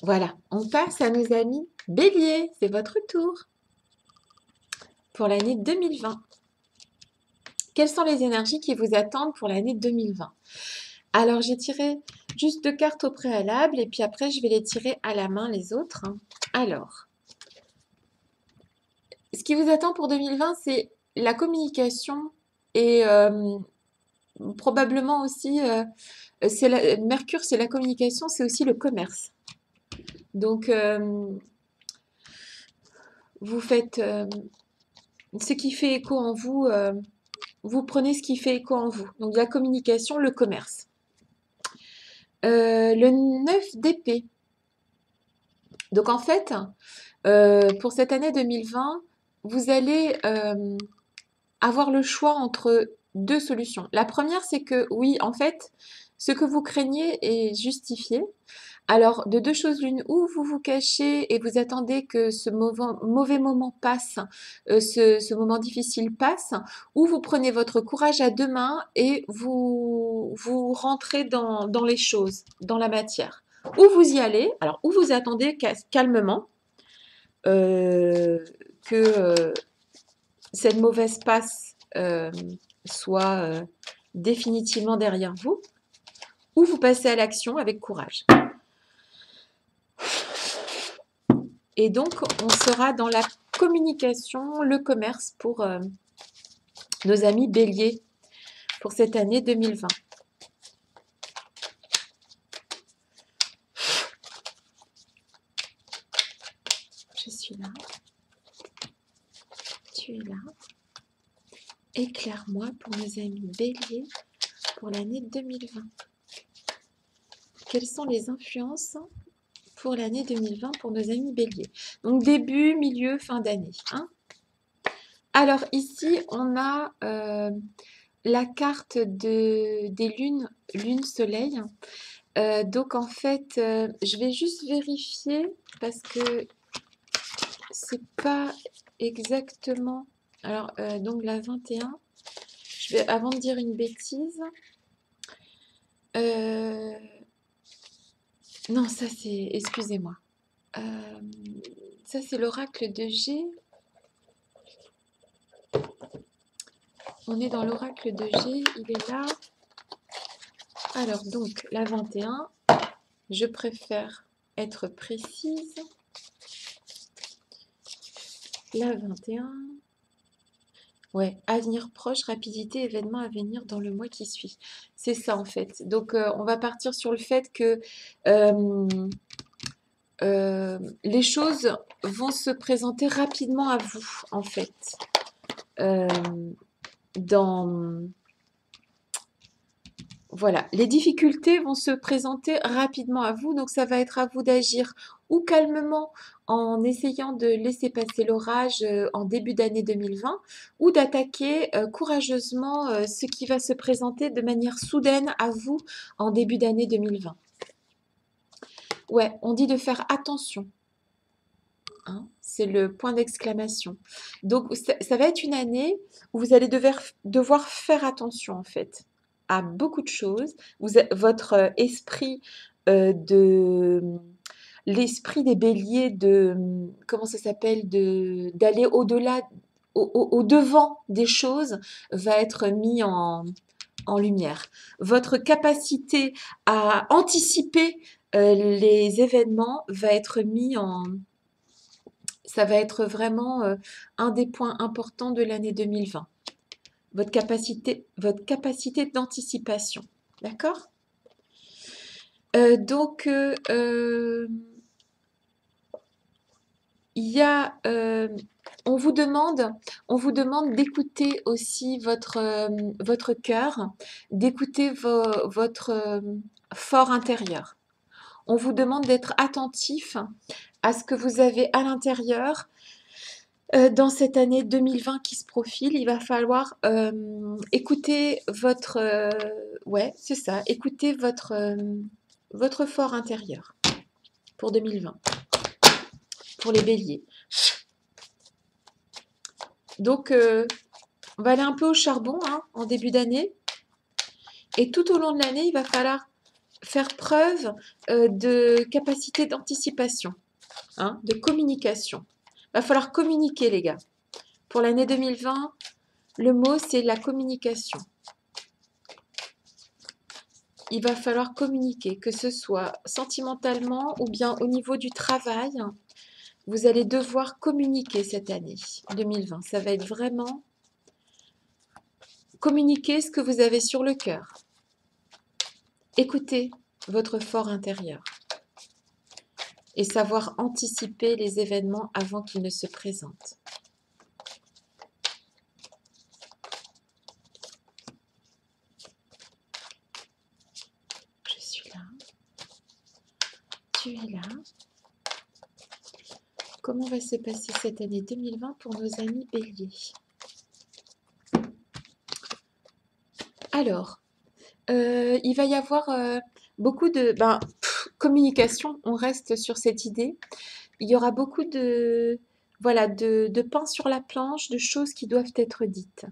Voilà, on passe à nos amis Bélier, c'est votre tour pour l'année 2020. Quelles sont les énergies qui vous attendent pour l'année 2020? Alors, j'ai tiré juste 2 cartes au préalable et puis après, je vais les tirer à la main les autres. Alors, ce qui vous attend pour 2020, c'est la communication et probablement aussi, Mercure, c'est la communication, c'est aussi le commerce. Donc, vous faites ce qui fait écho en vous, vous prenez ce qui fait écho en vous. Donc, la communication, le commerce. Le 9 d'épée. Donc, en fait, pour cette année 2020, vous allez avoir le choix entre deux solutions. La première, c'est que oui, en fait, ce que vous craignez est justifié. Alors, de deux choses l'une, ou vous vous cachez et vous attendez que ce mauvais moment passe, ce moment difficile passe, ou vous prenez votre courage à deux mains et vous rentrez dans les choses, dans la matière. Ou vous y allez, alors, ou vous attendez calmement que cette mauvaise passe soit définitivement derrière vous, ou vous passez à l'action avec courage. Et donc, on sera dans la communication, le commerce pour nos amis béliers pour cette année 2020. Je suis là. Tu es là. Éclaire-moi pour nos amis béliers pour l'année 2020. Quelles sont les influences pour l'année 2020 pour nos amis béliers? Donc, début, milieu, fin d'année. Hein. Alors, ici, on a la carte des lunes, lune-soleil. Donc, en fait, je vais juste vérifier parce que c'est pas exactement... Alors, donc la 21, avant de dire une bêtise... non, ça c'est... Excusez-moi. Ça c'est l'oracle de G. On est dans l'oracle de G, il est là. Alors, donc, la 21, je préfère être précise. La 21... Ouais, avenir proche, rapidité, événement à venir dans le mois qui suit. C'est ça en fait. Donc on va partir sur le fait que les choses vont se présenter rapidement à vous en fait. Dans Voilà, les difficultés vont se présenter rapidement à vous, donc ça va être à vous d'agir ou calmement en essayant de laisser passer l'orage en début d'année 2020 ou d'attaquer courageusement ce qui va se présenter de manière soudaine à vous en début d'année 2020. Ouais, on dit de faire attention. Hein, c'est le point d'exclamation. Donc ça va être une année où vous allez devoir faire attention en fait à beaucoup de choses. Votre esprit l'esprit des béliers comment ça s'appelle, d'aller au-delà, au devant des choses va être mis en lumière. Votre capacité à anticiper les événements va être mis en... Ça va être vraiment un des points importants de l'année 2020. Votre capacité d'anticipation. D'accord? Donc, il y a, on vous demande d'écouter aussi votre cœur, d'écouter votre fort intérieur. On vous demande d'être attentif à ce que vous avez à l'intérieur. Dans cette année 2020 qui se profile, il va falloir écouter votre... ouais, c'est ça, écouter votre fort intérieur pour 2020, pour les béliers. Donc, on va aller un peu au charbon hein, en début d'année. Et tout au long de l'année, il va falloir faire preuve de capacité d'anticipation, hein, de communication. Il va falloir communiquer, les gars. Pour l'année 2020, le mot, c'est la communication. Il va falloir communiquer, que ce soit sentimentalement ou bien au niveau du travail. Vous allez devoir communiquer cette année 2020. Ça va être vraiment communiquer ce que vous avez sur le cœur. Écoutez votre fort intérieur et savoir anticiper les événements avant qu'ils ne se présentent. Je suis là. Tu es là. Comment va se passer cette année 2020 pour nos amis béliers? Alors, il va y avoir beaucoup de communication, on reste sur cette idée. Il y aura beaucoup de, voilà, de pain sur la planche, de choses qui doivent être dites.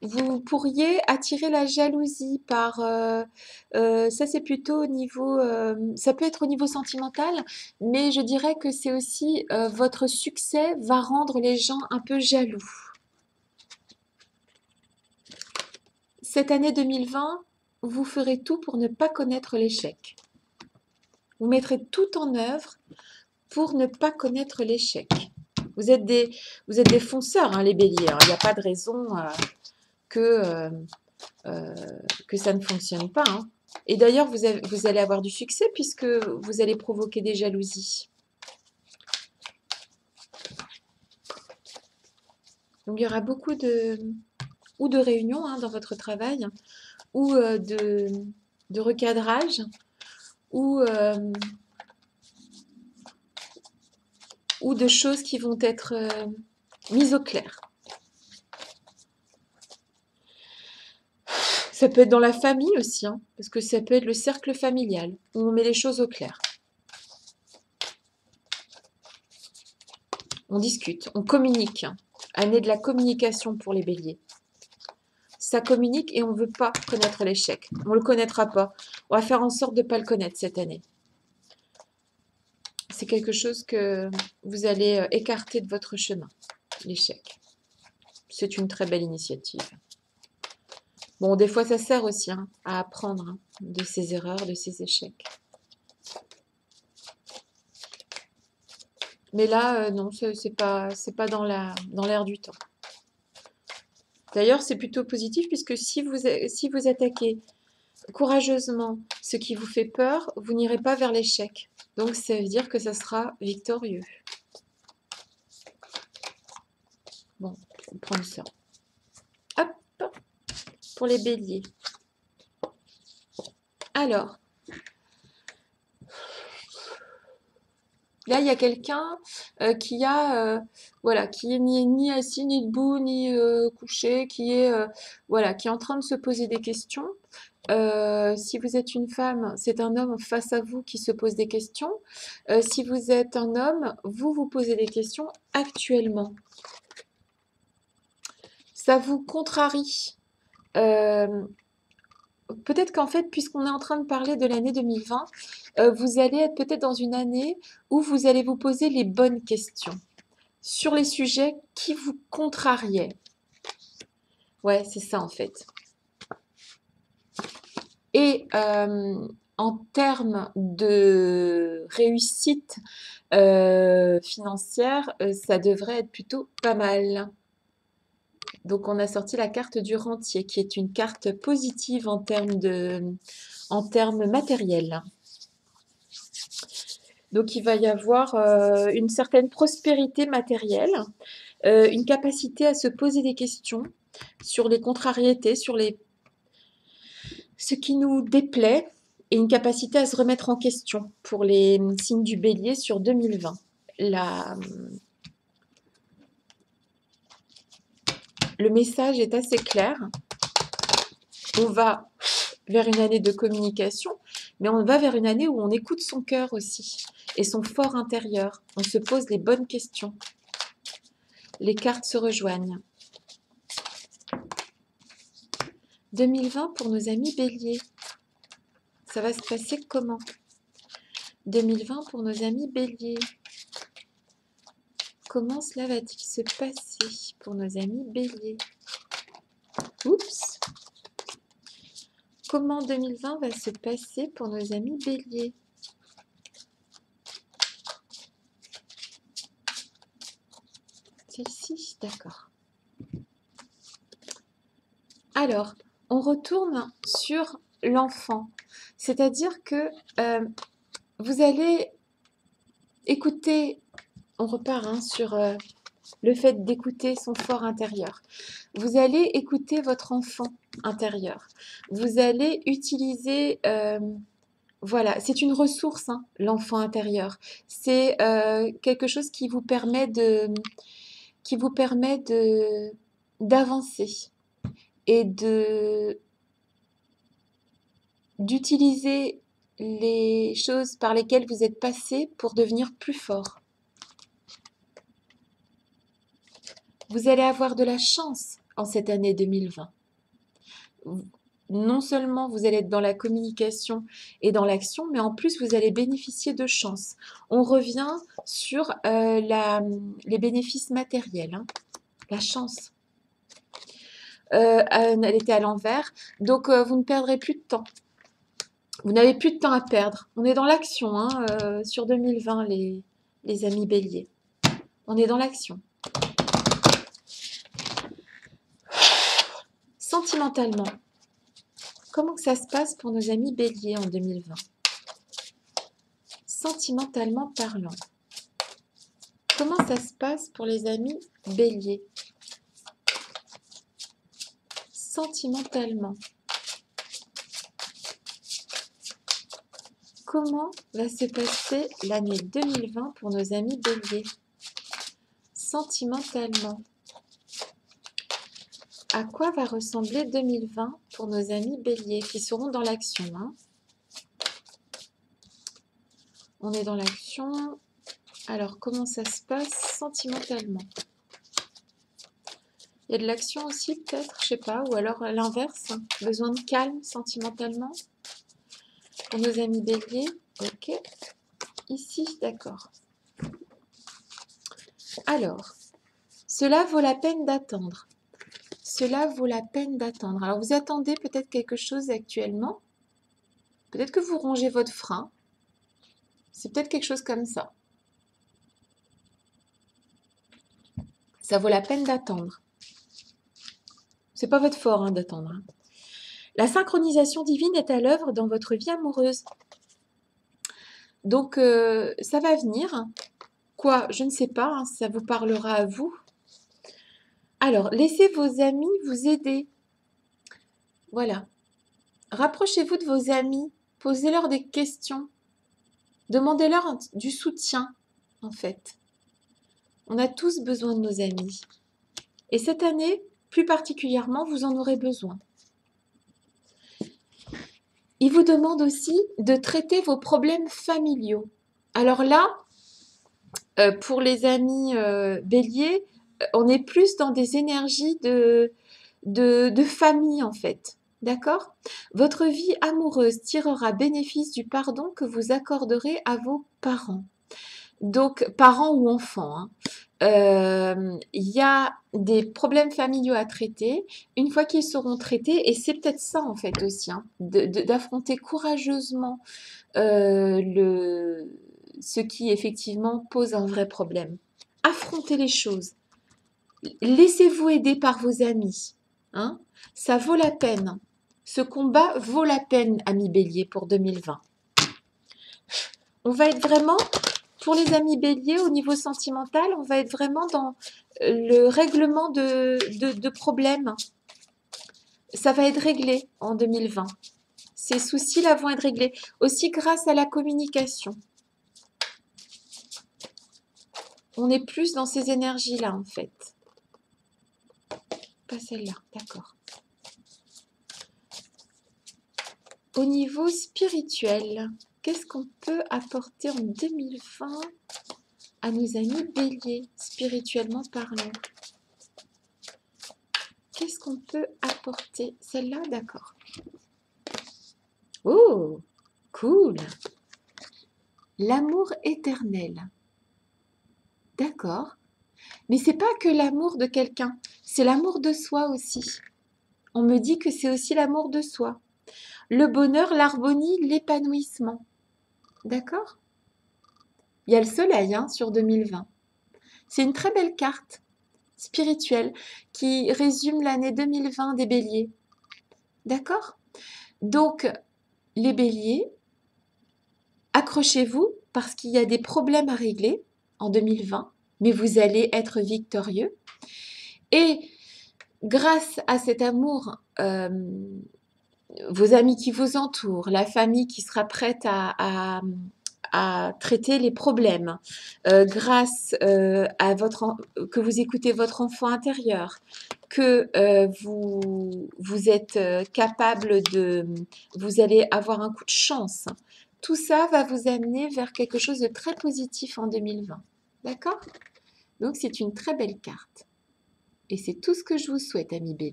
Vous pourriez attirer la jalousie par, ça c'est plutôt au niveau, ça peut être au niveau sentimental, mais je dirais que c'est aussi votre succès va rendre les gens un peu jaloux. Cette année 2020, vous ferez tout pour ne pas connaître l'échec. Vous mettrez tout en œuvre pour ne pas connaître l'échec. Vous êtes des fonceurs, hein, les béliers. Il n'y a pas de raison que ça ne fonctionne pas. Hein. Et d'ailleurs, vous allez avoir du succès puisque vous allez provoquer des jalousies. Donc, il y aura beaucoup de réunions hein, dans votre travail, ou de recadrage, ou de choses qui vont être mises au clair. Ça peut être dans la famille aussi, hein, parce que ça peut être le cercle familial, où on met les choses au clair. On discute, on communique. Année de la communication pour les béliers. Ça communique et on ne veut pas connaître l'échec. On ne le connaîtra pas. On va faire en sorte de ne pas le connaître cette année. C'est quelque chose que vous allez écarter de votre chemin, l'échec. C'est une très belle initiative. Bon, des fois, ça sert aussi hein, à apprendre hein, de ses erreurs, de ses échecs. Mais là, non, c'est pas dans l'air du temps. D'ailleurs, c'est plutôt positif puisque si vous attaquez courageusement ce qui vous fait peur, vous n'irez pas vers l'échec. Donc, ça veut dire que ça sera victorieux. Bon, on prend ça. Hop, pour les béliers. Alors, là, il y a quelqu'un qui est ni assis, ni debout, ni couché, qui est en train de se poser des questions. Si vous êtes une femme, c'est un homme face à vous qui se pose des questions. Si vous êtes un homme, vous vous posez des questions actuellement. Ça vous contrarie. Peut-être qu'en fait, puisqu'on est en train de parler de l'année 2020, vous allez être peut-être dans une année où vous allez vous poser les bonnes questions sur les sujets qui vous contrariaient. Ouais, c'est ça en fait. Et en termes de réussite financière, ça devrait être plutôt pas mal. Donc, on a sorti la carte du rentier, qui est une carte positive en termes matériels. Donc, il va y avoir une certaine prospérité matérielle, une capacité à se poser des questions sur les contrariétés, sur ce qui nous déplaît, et une capacité à se remettre en question pour les signes du bélier sur 2020. Le message est assez clair. On va vers une année de communication, mais on va vers une année où on écoute son cœur aussi et son fort intérieur. On se pose les bonnes questions. Les cartes se rejoignent. 2020 pour nos amis béliers. Ça va se passer comment? 2020 pour nos amis béliers. Comment cela va-t-il se passer pour nos amis béliers? Oups! Comment 2020 va se passer pour nos amis béliers? Celle-ci, d'accord. Alors, on retourne sur l'enfant. C'est-à-dire que vous allez écouter, on repart sur le fait d'écouter son fort intérieur. Vous allez écouter votre enfant intérieur. Vous allez utiliser, voilà, c'est une ressource, hein, l'enfant intérieur. C'est quelque chose qui vous permet d'avancer et d'utiliser les choses par lesquelles vous êtes passé pour devenir plus fort. Vous allez avoir de la chance en cette année 2020. Non seulement vous allez être dans la communication et dans l'action, mais en plus vous allez bénéficier de chance. On revient sur les bénéfices matériels, hein, la chance. Elle était à l'envers, donc vous ne perdrez plus de temps. Vous n'avez plus de temps à perdre. On est dans l'action, hein, sur 2020, les amis béliers. On est dans l'action. Sentimentalement, comment que ça se passe pour nos amis béliers en 2020? Sentimentalement parlant, comment ça se passe pour les amis béliers? Sentimentalement, comment va se passer l'année 2020 pour nos amis béliers? Sentimentalement, à quoi va ressembler 2020 pour nos amis béliers qui seront dans l'action, hein? On est dans l'action. Alors, comment ça se passe sentimentalement? Il y a de l'action aussi, peut-être, je sais pas, ou alors l'inverse, hein, besoin de calme sentimentalement. Pour nos amis béliers, ok. Ici, d'accord. Alors, cela vaut la peine d'attendre. Cela vaut la peine d'attendre. Alors, vous attendez peut-être quelque chose actuellement. Peut-être que vous rongez votre frein. C'est peut-être quelque chose comme ça. Ça vaut la peine d'attendre. C'est pas votre fort, hein, d'attendre. Hein. La synchronisation divine est à l'œuvre dans votre vie amoureuse. Donc, ça va venir. Quoi? Je ne sais pas, hein, ça vous parlera à vous. Alors, laissez vos amis vous aider. Voilà. Rapprochez-vous de vos amis. Posez-leur des questions. Demandez-leur du soutien, en fait. On a tous besoin de nos amis. Et cette année, plus particulièrement, vous en aurez besoin. Il vous demande aussi de traiter vos problèmes familiaux. Alors là, pour les amis béliers, on est plus dans des énergies de famille en fait. D'accord? Votre vie amoureuse tirera bénéfice du pardon que vous accorderez à vos parents. Donc, parents ou enfants. Hein. Il y a des problèmes familiaux à traiter. Une fois qu'ils seront traités, et c'est peut-être ça en fait aussi, hein, d'affronter courageusement ce qui effectivement pose un vrai problème. Affrontez les choses. Laissez-vous aider par vos amis. Hein. Ça vaut la peine. Ce combat vaut la peine, amis béliers, pour 2020. On va être vraiment... Pour les amis béliers, au niveau sentimental, on va être vraiment dans le règlement de problèmes. Ça va être réglé en 2020. Ces soucis-là vont être réglés. Aussi grâce à la communication. On est plus dans ces énergies-là, en fait. Pas celle-là, d'accord. Au niveau spirituel, qu'est-ce qu'on peut apporter en 2020 à nos amis béliers, spirituellement parlant? qu'est-ce qu'on peut apporter? Celle-là, d'accord. Oh, cool. L'amour éternel. D'accord. Mais c'est pas que l'amour de quelqu'un, c'est l'amour de soi aussi. On me dit que c'est aussi l'amour de soi. Le bonheur, l'harmonie, l'épanouissement. D'accord? Il y a le soleil hein, sur 2020. C'est une très belle carte spirituelle qui résume l'année 2020 des béliers. D'accord? Donc, les béliers, accrochez-vous parce qu'il y a des problèmes à régler en 2020, mais vous allez être victorieux. Et grâce à cet amour, vos amis qui vous entourent, la famille qui sera prête à traiter les problèmes, grâce à que vous écoutez votre enfant intérieur, que vous êtes capable vous allez avoir un coup de chance. Tout ça va vous amener vers quelque chose de très positif en 2020. D'accord? Donc c'est une très belle carte. Et c'est tout ce que je vous souhaite, amis béliers.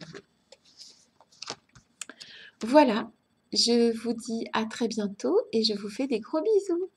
Voilà, je vous dis à très bientôt et je vous fais des gros bisous.